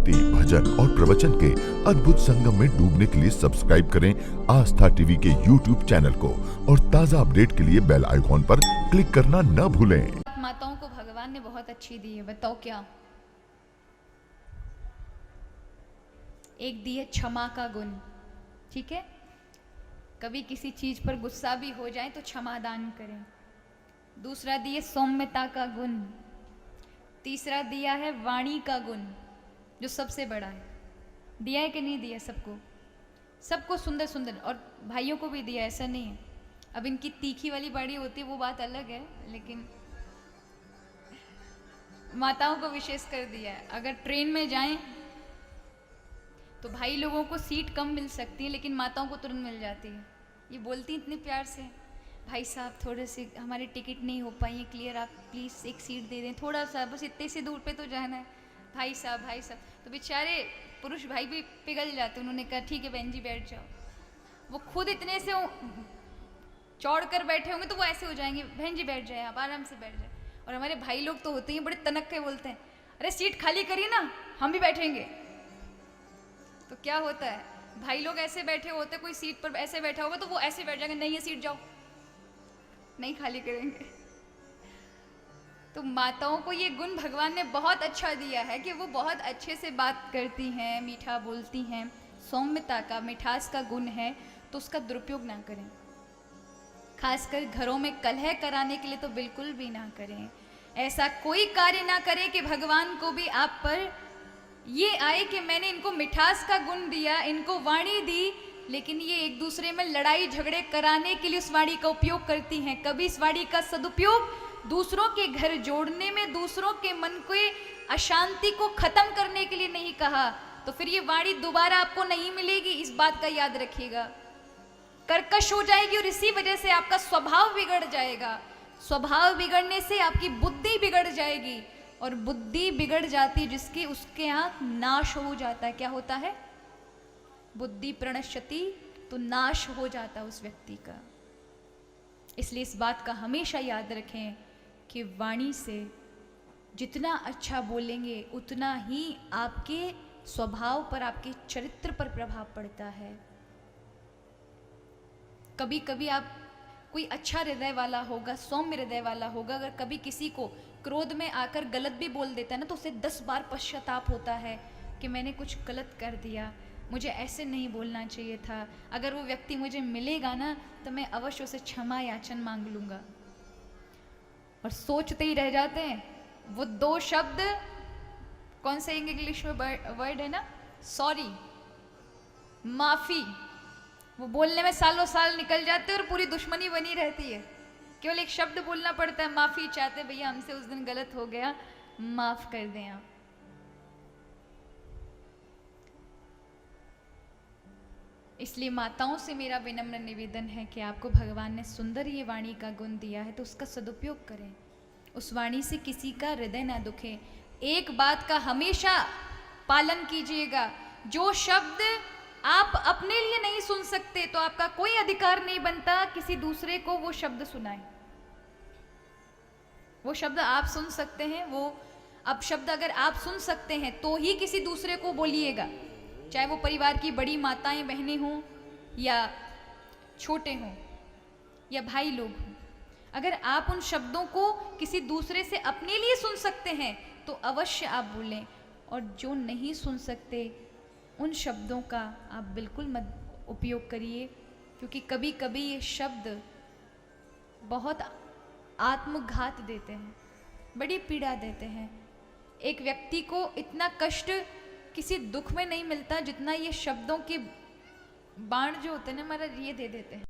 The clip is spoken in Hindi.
भक्ति, भजन और प्रवचन के अद्भुत संगम में डूबने के लिए सब्सक्राइब करें आस्था टीवी के YouTube चैनल को और ताज़ा अपडेट के लिए बेल आइकॉन पर क्लिक करना न भूलें। माताओं को भगवान ने बहुत अच्छी दी है, बताओ क्या? एक दी है क्षमा का गुण, ठीक है? कभी किसी चीज पर गुस्सा भी हो जाए तो क्षमा दान करें। दूसरा दिया सौम्यता का गुण। तीसरा दिया है वाणी का गुण, जो सबसे बड़ा है। दिया है कि नहीं दिया? सबको सुंदर सुंदर, और भाइयों को भी दिया, ऐसा नहीं है। अब इनकी तीखी वाली वाणी होती है वो बात अलग है, लेकिन माताओं को विशेष कर दिया है। अगर ट्रेन में जाएं तो भाई लोगों को सीट कम मिल सकती है, लेकिन माताओं को तुरंत मिल जाती है। ये बोलती इतने प्यार से, भाई साहब थोड़े से हमारी टिकट नहीं हो पाई है क्लियर, आप प्लीज़ एक सीट दे दें, थोड़ा सा, बस इतने से दूर पे तो जाना है, भाई साहब भाई साहब। तो बेचारे पुरुष भाई भी पिघल जाते। उन्होंने कहा ठीक है बहन जी बैठ जाओ। वो खुद इतने से चौड़ कर बैठे होंगे तो वो ऐसे हो जाएंगे, बहन जी बैठ जाए, आप आराम से बैठ जाए। और हमारे भाई लोग तो होते हैं बड़े तनक के, बोलते हैं अरे सीट खाली करिए ना, हम भी बैठेंगे। तो क्या होता है, भाई लोग ऐसे बैठे होते, कोई सीट पर ऐसे बैठा होगा तो वो ऐसे बैठ जाएंगे, नहीं है सीट जाओ, नहीं खाली करेंगे। तो माताओं को ये गुण भगवान ने बहुत अच्छा दिया है कि वो बहुत अच्छे से बात करती हैं, मीठा बोलती हैं। सौम्यता का, मिठास का गुण है, तो उसका दुरुपयोग ना करें। खासकर घरों में कलह कराने के लिए तो बिल्कुल भी ना करें। ऐसा कोई कार्य ना करें कि भगवान को भी आप पर ये आए कि मैंने इनको मिठास का गुण दिया, इनको वाणी दी, लेकिन ये एक दूसरे में लड़ाई झगड़े कराने के लिए उस वाणी का उपयोग करती हैं। कभी इस वाणी का सदुपयोग दूसरों के घर जोड़ने में, दूसरों के मन के अशांति को खत्म करने के लिए नहीं कहा, तो फिर ये वाणी दोबारा आपको नहीं मिलेगी। इस बात का याद रखिएगा। कर्कश हो जाएगी और इसी वजह से आपका स्वभाव बिगड़ जाएगा। स्वभाव बिगड़ने से आपकी बुद्धि बिगड़ जाएगी, और बुद्धि बिगड़ जाती जिसकी, उसके यहाँ नाश हो जाता है। क्या होता है? बुद्धि प्रणश्यति, तो नाश हो जाता उस व्यक्ति का। इसलिए इस बात का हमेशा याद रखें कि वाणी से जितना अच्छा बोलेंगे उतना ही आपके स्वभाव पर, आपके चरित्र पर प्रभाव पड़ता है। कभी कभी आप, कोई अच्छा हृदय वाला होगा, सौम्य हृदय वाला होगा, अगर कभी किसी को क्रोध में आकर गलत भी बोल देता है ना, तो उसे 10 बार पश्चाताप होता है कि मैंने कुछ गलत कर दिया, मुझे ऐसे नहीं बोलना चाहिए था। अगर वो व्यक्ति मुझे मिलेगा ना तो मैं अवश्य उसे क्षमा याचन मांग लूँगा। और सोचते ही रह जाते हैं। वो 2 शब्द, कौन से इंग्लिश में वर्ड है ना, सॉरी, माफ़ी, वो बोलने में सालों साल निकल जाते हैं और पूरी दुश्मनी बनी रहती है। केवल एक शब्द बोलना पड़ता है, माफ़ी चाहते, भैया हमसे उस दिन गलत हो गया, माफ़ कर दें आप। इसलिए माताओं से मेरा विनम्र निवेदन है कि आपको भगवान ने सुंदर ये वाणी का गुण दिया है, तो उसका सदुपयोग करें। उस वाणी से किसी का हृदय ना दुखे। एक बात का हमेशा पालन कीजिएगा, जो शब्द आप अपने लिए नहीं सुन सकते तो आपका कोई अधिकार नहीं बनता किसी दूसरे को वो शब्द सुनाए। वो शब्द आप सुन सकते हैं, वो अब शब्द अगर आप सुन सकते हैं तो ही किसी दूसरे को बोलिएगा, चाहे वो परिवार की बड़ी माताएं बहनें हों या छोटे हों या भाई लोग हों। अगर आप उन शब्दों को किसी दूसरे से अपने लिए सुन सकते हैं तो अवश्य आप बोलें, और जो नहीं सुन सकते उन शब्दों का आप बिल्कुल मत उपयोग करिए, क्योंकि कभी कभी ये शब्द बहुत आत्मघात देते हैं, बड़ी पीड़ा देते हैं। एक व्यक्ति को इतना कष्ट किसी दुख में नहीं मिलता जितना ये शब्दों के बाण जो होते हैं ना हमारा, ये दे देते हैं।